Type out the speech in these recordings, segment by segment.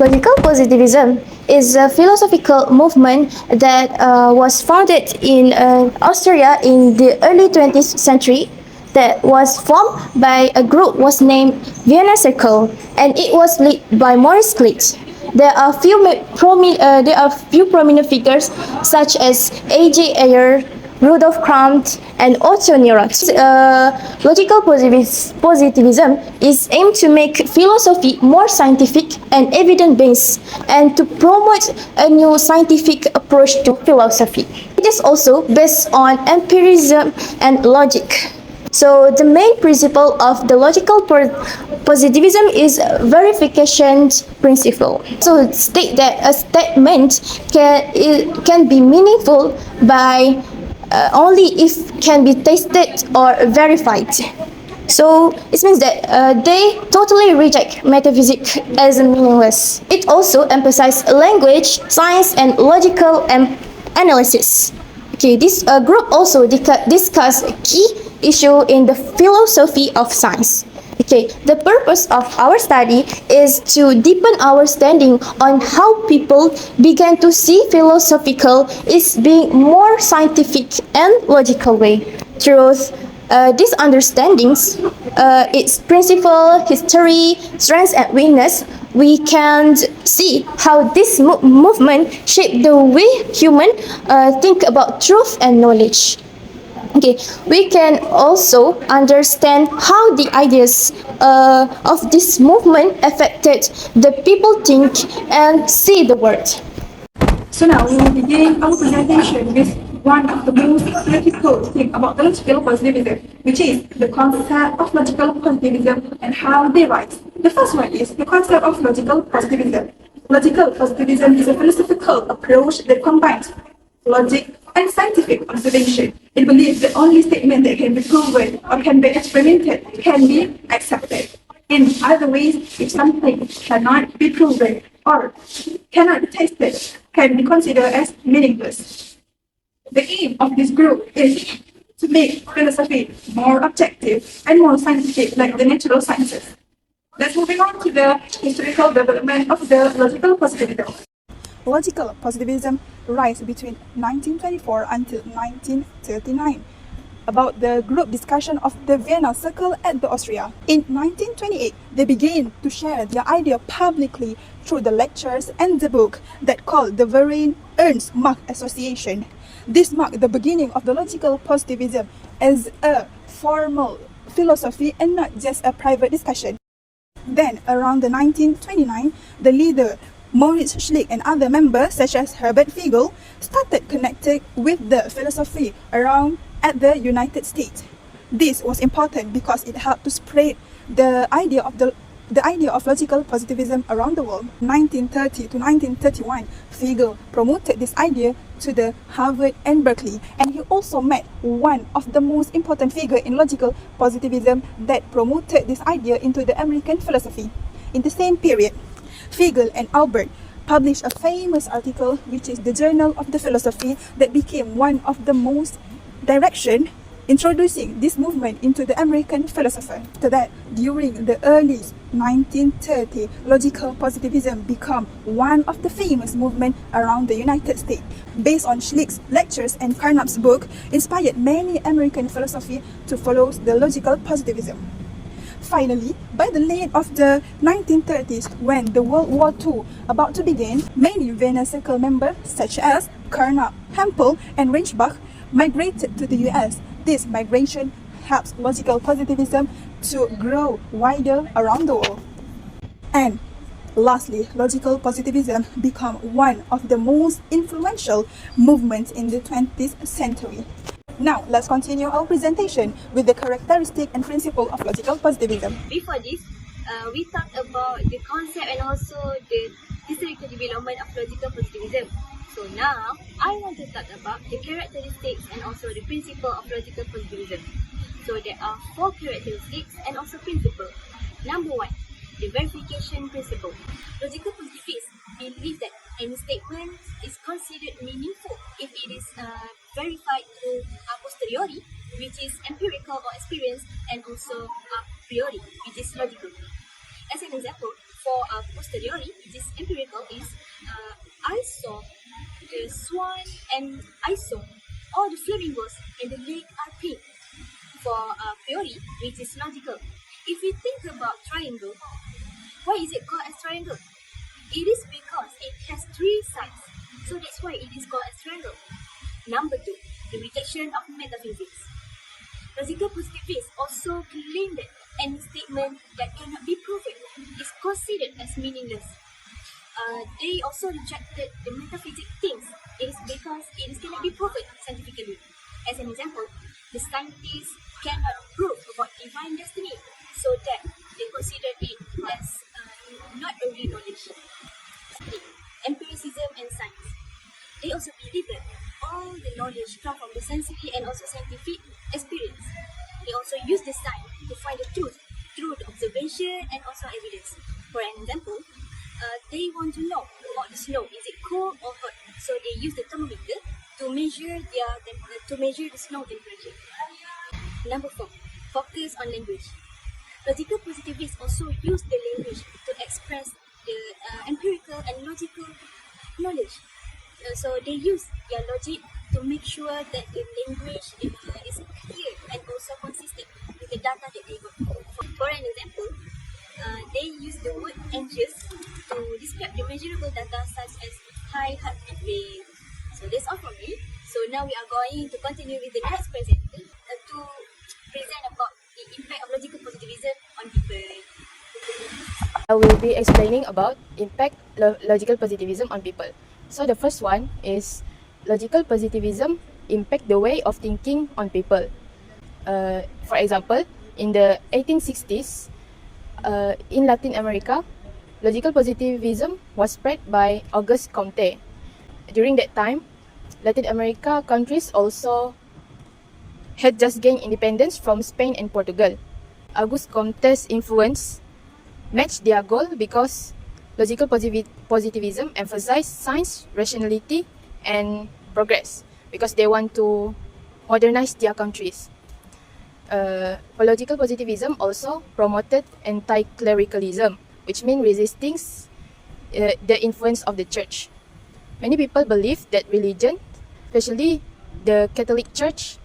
Logical positivism is a philosophical movement that was founded in Austria in the early 20th century that was formed by a group was named Vienna Circle, and it was led by Maurice Klitsch. There are few prominent figures such as A.J. Ayer, Rudolf Kramp, and Otto Neurath. Logical positivism is aimed to make philosophy more scientific and evidence-based, and to promote a new scientific approach to philosophy. It is also based on empiricism and logic. So the main principle of the logical positivism is verification principle. So state that a statement can be meaningful by only if can be tested or verified. So it means that they totally reject metaphysics as meaningless. It also emphasizes language, science, and logical analysis. Okay, this group also discuss key issue in the philosophy of science. Okay, the purpose of our study is to deepen our understanding on how people began to see philosophical is being more scientific and logical way. Through these understandings, its principle, history, strengths, and weakness, we can see how this movement shaped the way humans think about truth and knowledge. Okay, we can also understand how the ideas of this movement affected the people think and see the world. So now we will begin our presentation with one of the most critical things about the logical positivism, which is the concept of logical positivism and how they rise. The first one is the concept of logical positivism. Logical positivism is a philosophical approach that combines logic and scientific observation. It believes that only statement that can be proven or can be experimented can be accepted. In other ways, if something cannot be proven or cannot be tested, can be considered as meaningless. The aim of this group is to make philosophy more objective and more scientific, like the natural sciences. Let's moving on to the historical development of the logical positivism. Logical positivism rise between 1924 until 1939. About the group discussion of the Vienna Circle at the Austria. In 1928, they began to share their idea publicly through the lectures and the book that called the Verein Ernst Mach Association. This marked the beginning of the logical positivism as a formal philosophy and not just a private discussion. Then, around the 1929, the leader Moritz Schlick and other members such as Herbert Fiegel started connecting with the philosophy around at the United States. This was important because it helped to spread the idea of logical positivism around the world. 1930 to 1931, Fiegel promoted this idea to the Harvard and Berkeley, and he also met one of the most important figures in logical positivism that promoted this idea into the American philosophy. In the same period, Fiegel and Albert published a famous article, which is the Journal of the Philosophy, that became one of the most direction introducing this movement into the American philosophy. After that, during the early 1930s, logical positivism became one of the famous movements around the United States. Based on Schlick's lectures and Carnap's book, inspired many American philosophy to follow the logical positivism. Finally, by the late of the 1930s, when the World War II about to begin, many Vienna Circle members such as Carnap, Hempel, and Rauschenbach migrated to the US. This migration helps logical positivism to grow wider around the world. And lastly, logical positivism became one of the most influential movements in the 20th century. Now, let's continue our presentation with the characteristic and principle of logical positivism. Before this, we talked about the concept and also the historical development of logical positivism. So now, I want to talk about the characteristics and also the principle of logical positivism. So there are 4 characteristics and also principle. Number 1, the verification principle. Logical positivists believe that any statement is considered meaningful if it is verified through a posteriori, which is empirical or experience, and also a priori, which is logical. As an example, for a posteriori, it is empirical is I saw the swan and I saw all the flamingos in the lake are pink. For priori, which is logical. If we think about triangle, why is it called as triangle? It is because it has three sides. So that's why it is called as triangle. Number two, the rejection of metaphysics. Logical positivists also claim that any statement that cannot be proven is considered as meaningless. They also rejected the metaphysic things. It is because it cannot be proven scientifically. As an example, the scientists cannot prove about divine destiny, so that they consider it as not a real knowledge. Empiricism and science. They also believe that all the knowledge comes from the sensory and also scientific experience. They also use the science to find the truth through the observation and also evidence. For an example, they want to know about the snow. Is it cold or hot? So they use the thermometer to measure the snow temperature. Number 4, focus on language. Logical positivists also use the language to express the empirical and logical knowledge. So they use their logic to make sure that the language is clear and also consistent with the data that they got. For an example, they use the word anxious to describe the measurable data such as high heart rate. So that's all from me. So now we are going to continue with the next presenter to present about the impact of logical positivism on people. I will be explaining about impact logical positivism on people. So the first one is logical positivism impact the way of thinking on people. For example, in the 1860s, in Latin America, logical positivism was spread by Auguste Comte. During that time, Latin America countries also had just gained independence from Spain and Portugal. Auguste Comte's influence matched their goal because logical positivism emphasized science, rationality, and progress because they want to modernize their countries. Logical positivism also promoted anti-clericalism, which means resisting the influence of the church. Many people believe that religion, especially the Catholic Church,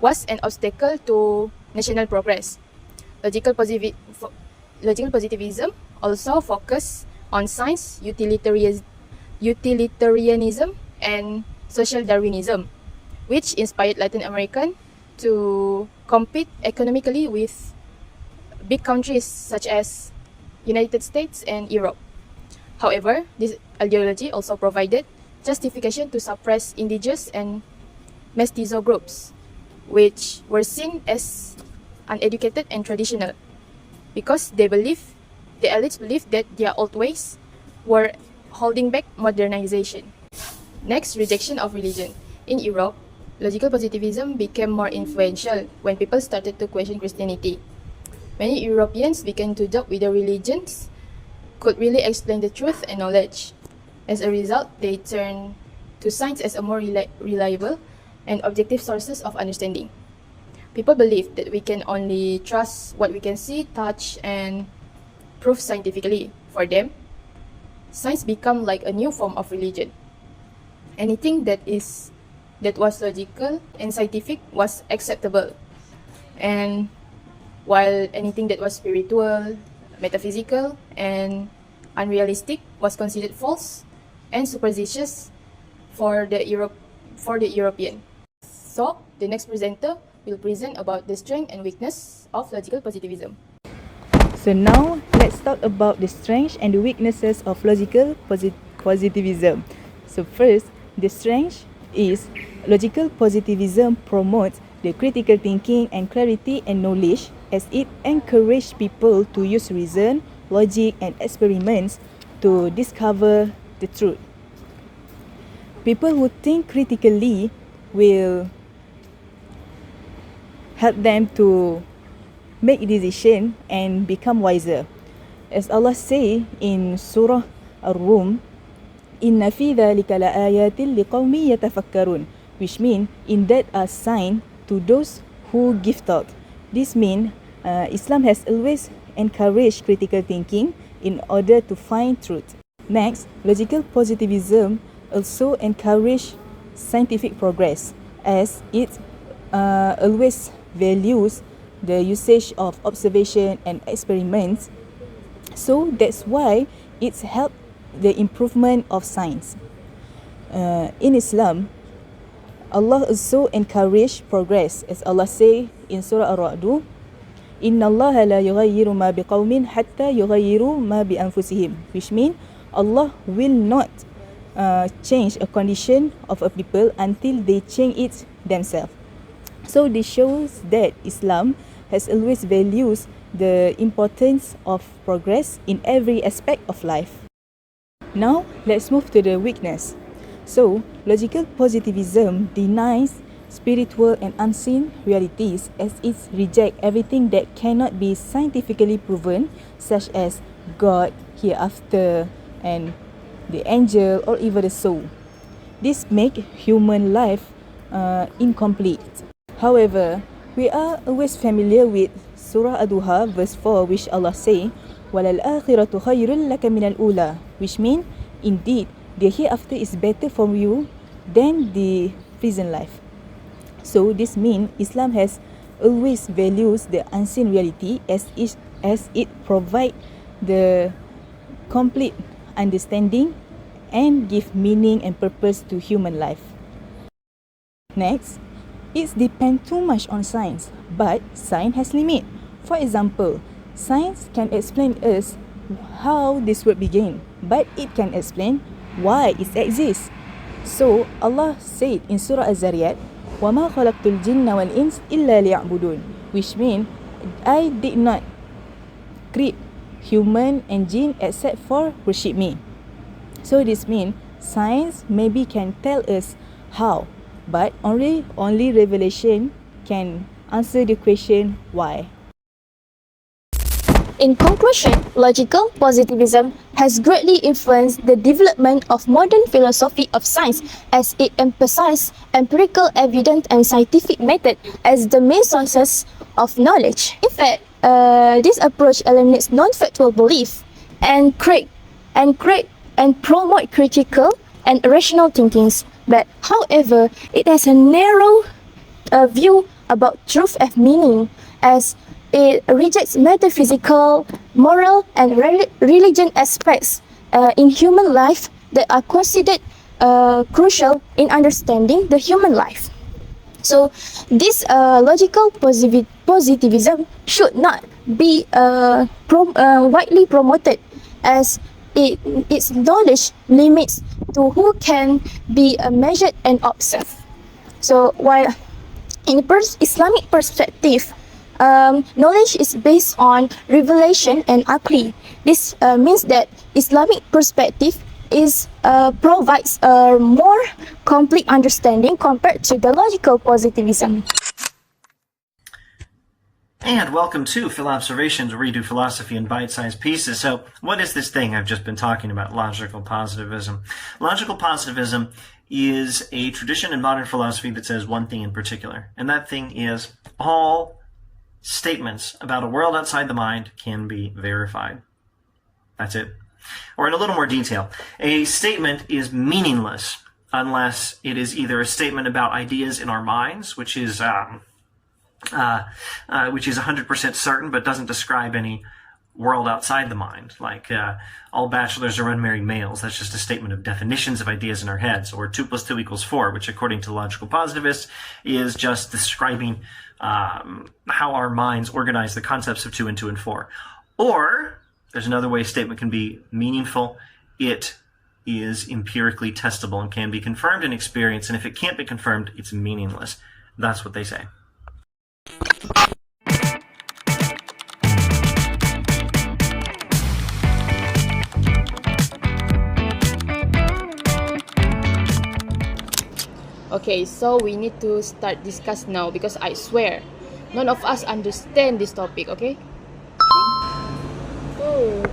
was an obstacle to national progress. Logical positivism also focused on science, utilitarianism, and social Darwinism, which inspired Latin Americans to compete economically with big countries such as United States and Europe. However, this ideology also provided justification to suppress indigenous and mestizo groups, which were seen as uneducated and traditional, because the elites believed that their old ways were holding back modernization. Next, rejection of religion. In Europe, logical positivism became more influential when people started to question Christianity. Many Europeans began to doubt whether religions could really explain the truth and knowledge. As a result, they turned to science as a more reliable and objective sources of understanding. People believe that we can only trust what we can see, touch, and prove scientifically. For them, science became like a new form of religion. Anything that was logical and scientific was acceptable, and while anything that was spiritual, metaphysical, and unrealistic was considered false and superstitious for the European. So, the next presenter will present about the strength and weakness of logical positivism. So now, let's talk about the strengths and the weaknesses of logical positivism. So first, the strength is logical positivism promotes the critical thinking and clarity and knowledge, as it encourages people to use reason, logic, and experiments to discover the truth. People who think critically will help them to make decisions and become wiser. As Allah say in Surah Ar-Rum, "Inna fi dhalika la ayatin liqawmi yatafakkarun," which means in that are signs to those who give thought. This means Islam has always encouraged critical thinking in order to find truth. Next, logical positivism also encourages scientific progress as it always values the usage of observation and experiments. So that's why it's helped the improvement of science. In Islam, Allah also encourage progress as Allah say in Surah Ar-Ra'd, Inna Allah la yughayyiru ma biqawmin hatta yughayyiru ma bi anfusihim, which means Allah will not change a condition of a people until they change it themselves. So this shows that Islam has always values the importance of progress in every aspect of life. Now, let's move to the weakness. So, logical positivism denies spiritual and unseen realities as it rejects everything that cannot be scientifically proven, such as God, hereafter, and the angel, or even the soul. This makes human life incomplete. However, we are always familiar with Surah Ad-Duha, verse 4, which Allah say, وَلَلْآخِرَةُ خَيْرٌ لَكَ مِنَ الْأُولَى, which means, indeed, the hereafter is better for you than the present life. So this means Islam has always values the unseen reality as it provide the complete understanding and give meaning and purpose to human life. Next, it depends too much on science, but science has limit. For example, science can explain us how this world began, but it can explain why it exists. So Allah said in Surah Az-Zariyat, وَمَا خَلَقْتُ الْجِنَّ وَالْإِنسِ إِلَّا لِيَعْبُدُونَ, which means I did not create human and jinn except for worship me. So this means science maybe can tell us how, but only revelation can answer the question why. In conclusion, logical positivism has greatly influenced the development of modern philosophy of science as it emphasizes empirical evidence and scientific method as the main sources of knowledge. In fact, this approach eliminates non-factual belief and promote critical and rational thinkings. But however, it has a narrow view about truth and meaning as it rejects metaphysical, moral, and religion aspects in human life that are considered crucial in understanding the human life. So, this logical positivism should not be widely promoted as its knowledge limits to who can be measured and observed. So, while in Islamic perspective, knowledge is based on revelation and aqli. This means that Islamic perspective provides a more complete understanding compared to the logical positivism. And welcome to Phil Observations, where we do philosophy in bite-sized pieces. So, what is this thing I've just been talking about, logical positivism? Logical positivism is a tradition in modern philosophy that says one thing in particular, and that thing is all statements about a world outside the mind can be verified. That's it. Or in a little more detail, a statement is meaningless unless it is either a statement about ideas in our minds, which is 100% certain but doesn't describe any world outside the mind, like all bachelors are unmarried males. That's just a statement of definitions of ideas in our heads. Or 2 + 2 = 4, which according to logical positivists is just describing how our minds organize the concepts of 2 and 2 and 4. Or there's another way a statement can be meaningful. It is empirically testable and can be confirmed in experience, and if it can't be confirmed, it's meaningless. That's what they say. Okay, so we need to start discuss now because I swear none of us understand this topic, okay?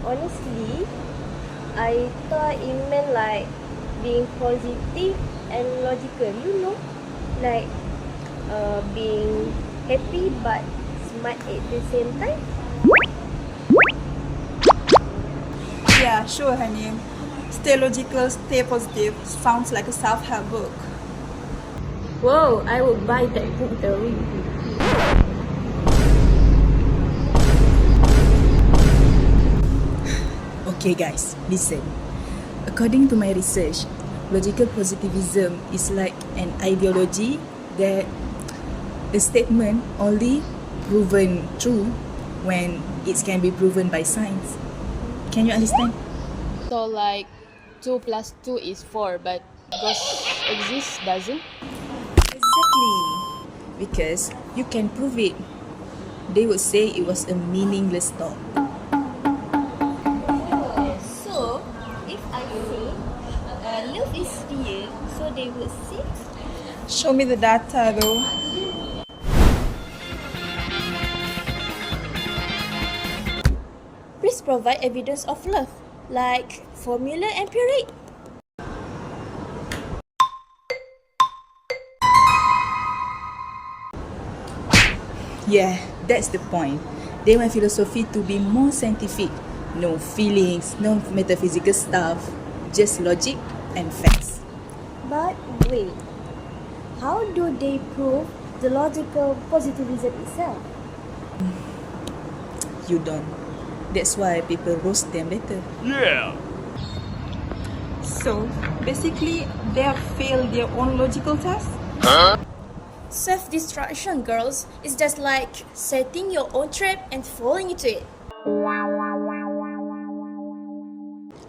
Honestly, I thought it meant like being positive and logical, like being happy but smart at the same time. Yeah, sure, Hanim. Stay logical, stay positive sounds like a self-help book. Whoa, I would buy that book though. Okay guys, listen. According to my research, logical positivism is like an ideology that a statement only proven true when it can be proven by science. Can you understand? So like 2 plus 2 is 4, but ghost exists, doesn't? Exactly. Because you can prove it. They would say it was a meaningless thought. So, if I say love is real, so they would say Show me the data though. Please provide evidence of love, like formula empiric. Yeah, that's the point. They want philosophy to be more scientific. No feelings, no metaphysical stuff, just logic and facts. But wait, how do they prove the logical positivism itself? You don't. That's why people roast them later. So, basically, they have failed their own logical test? Self-destruction, girls, is just like setting your own trap and falling into it.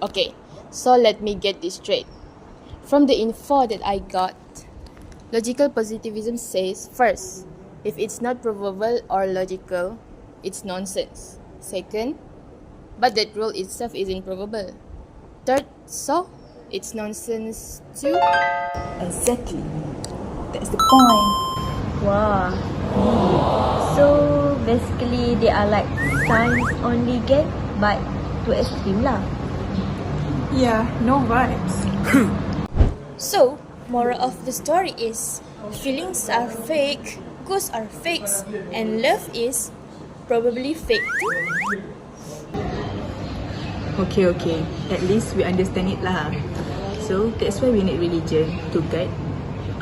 Okay, so let me get this straight. From the info that I got, logical positivism says first, if it's not provable or logical, it's nonsense. Second, but that rule itself isn't provable. Third, so it's nonsense too. Exactly. That's the point. wow. So basically they are like science only gang, but to extreme lah. Yeah, no vibes. So, moral of the story is, feelings are fake, ghosts are fakes, and love is probably fake too. Okay. At least we understand it lah. So that's why we need religion to guide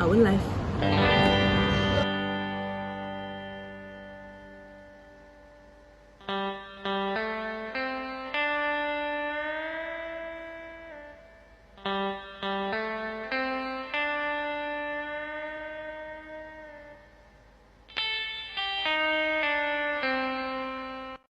our life.